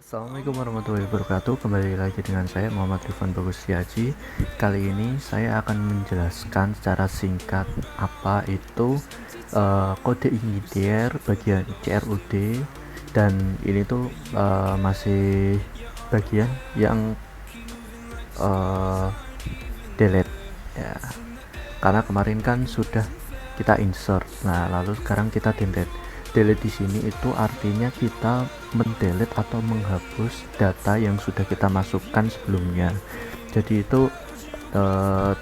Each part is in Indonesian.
Assalamualaikum warahmatullahi wabarakatuh. Kembali lagi dengan saya Muhammad Rifan Bagus Setiaji. Kali ini saya akan menjelaskan secara singkat apa itu kode igniter bagian CRUD, dan ini tuh masih bagian yang uh, delete ya, karena kemarin kan sudah kita insert. Nah, lalu sekarang kita delete. Delete di sini itu artinya kita mendelete atau menghapus data yang sudah kita masukkan sebelumnya. Jadi itu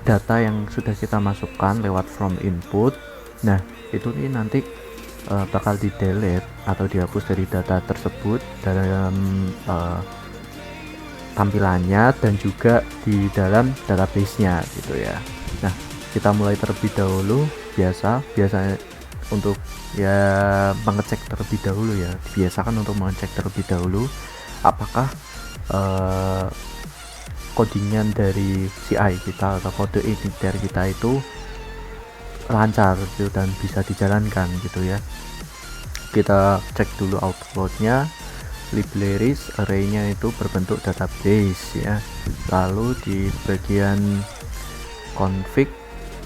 data yang sudah kita masukkan lewat from input. Nah, itu nih nanti bakal di delete atau dihapus dari data tersebut dalam tampilannya dan juga di dalam database-nya gitu ya. Nah, kita mulai terlebih dahulu. Biasanya untuk ya mengecek terlebih dahulu ya, dibiasakan untuk mengecek terlebih dahulu apakah codingan dari CI kita atau kode igniter kita itu lancar gitu dan bisa dijalankan gitu ya. Kita cek dulu outputnya. Libraries arraynya itu berbentuk database ya, lalu di bagian config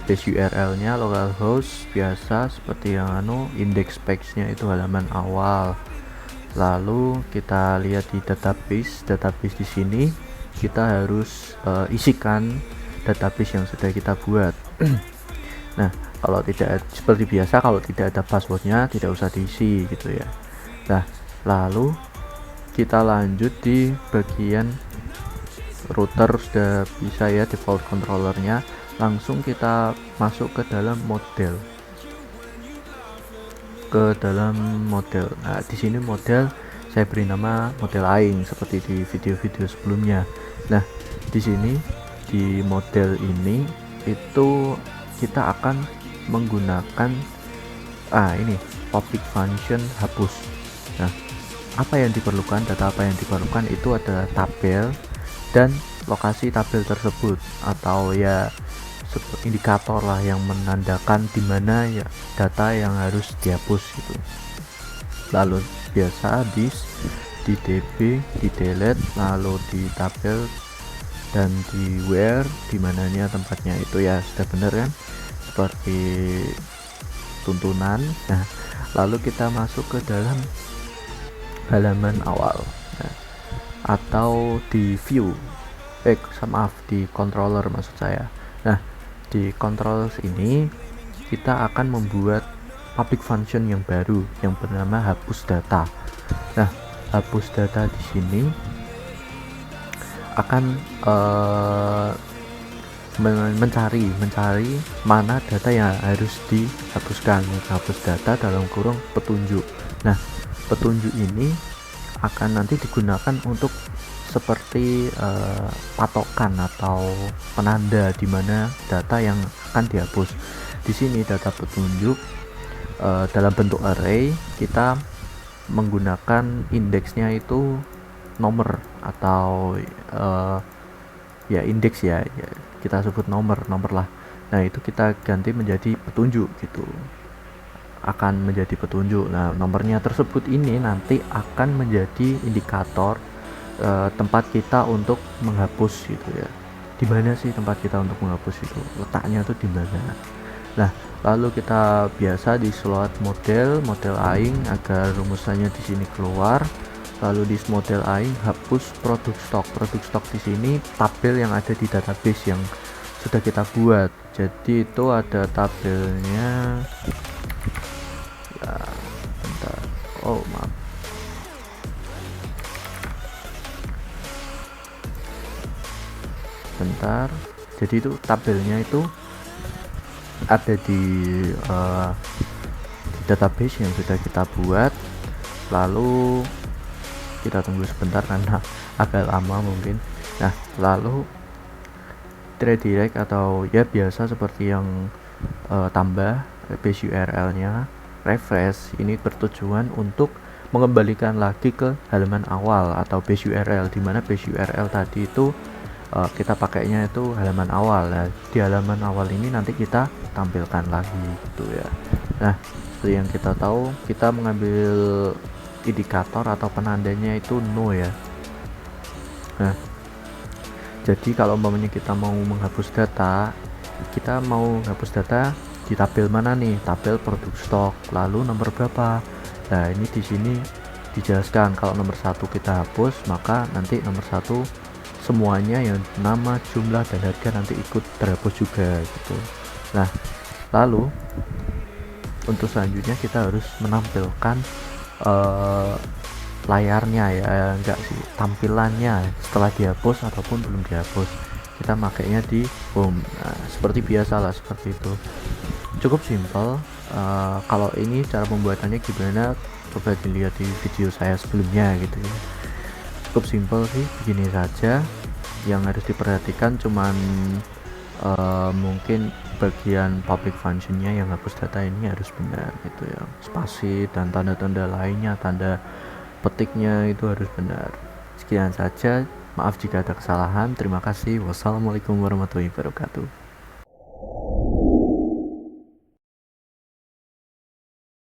base URL nya localhost biasa seperti yang index page nya itu halaman awal. Lalu kita lihat di database di sini kita harus isikan database yang sudah kita buat. Nah, kalau tidak seperti biasa, kalau tidak ada passwordnya tidak usah diisi gitu ya. Nah, lalu kita lanjut di bagian router. Sudah bisa ya default controllernya, langsung kita masuk ke dalam model. Nah, di sini model saya beri nama model aing seperti di video-video sebelumnya. Nah, di sini di model ini itu kita akan menggunakan ini public function hapus. Nah, data apa yang diperlukan itu adalah tabel dan lokasi tabel tersebut, atau ya indikator lah yang menandakan di mana ya data yang harus dihapus gitu. Lalu biasa di db, di delete, lalu di tabel dan di where, di mananya tempatnya itu ya sudah benar kan, seperti tuntunan. Nah, lalu kita masuk ke dalam halaman awal, nah, atau di view di controller maksud saya. Nah, di controller ini kita akan membuat public function yang baru yang bernama hapus data. Nah, hapus data di sini akan mencari mana data yang harus dihapuskan. Hapus data dalam kurung petunjuk. Nah, petunjuk ini akan nanti digunakan untuk seperti patokan atau penanda di mana data yang akan dihapus. Di sini data petunjuk dalam bentuk array, kita menggunakan indeksnya itu nomor atau ya indeks ya, kita sebut nomor lah. Nah, itu kita ganti menjadi petunjuk gitu, akan menjadi petunjuk. Nah, nomornya tersebut ini nanti akan menjadi indikator tempat kita untuk menghapus gitu ya. Di mana sih tempat kita untuk menghapus itu? Letaknya tuh di mana? Nah, lalu kita biasa di slot model aing agar rumusannya di sini keluar. Lalu di model aing hapus produk stok di sini tabel yang ada di database yang sudah kita buat. Jadi itu ada tabelnya ya, bentar. Oh, maaf. Bentar. Jadi itu tabelnya itu ada di database yang sudah kita buat. Lalu kita tunggu sebentar karena agak lama mungkin. Nah, lalu redirect atau ya biasa seperti yang tambah base URL nya, refresh ini bertujuan untuk mengembalikan lagi ke halaman awal atau base URL, dimana base URL tadi itu kita pakainya itu halaman awal. Nah, di halaman awal ini nanti kita tampilkan lagi gitu ya. Nah, seperti yang kita tahu, kita mengambil indikator atau penandanya itu no ya. Nah, jadi kalau umpamanya kita mau menghapus data, kita mau hapus data di tabel mana nih? Tabel produk stok, lalu nomor berapa? Nah, ini di sini dijelaskan kalau nomor satu kita hapus, maka nanti nomor satu semuanya yang nama, jumlah, dan harga nanti ikut terhapus juga gitu. Nah, lalu untuk selanjutnya kita harus menampilkan uh, layarnya ya, enggak sih, tampilannya setelah dihapus ataupun belum dihapus. Kita makainya di home. Nah, seperti biasa lah, seperti itu. Cukup simpel. Kalau ini cara pembuatannya gimana, coba dilihat di video saya sebelumnya gitu ya. Cukup simpel sih, begini saja. Yang harus diperhatikan cuman mungkin bagian public functionnya yang hapus data ini harus benar gitu ya, spasi dan tanda-tanda lainnya, tanda petiknya itu harus benar. Sekian saja, maaf jika ada kesalahan. Terima kasih. Wassalamualaikum warahmatullahi wabarakatuh.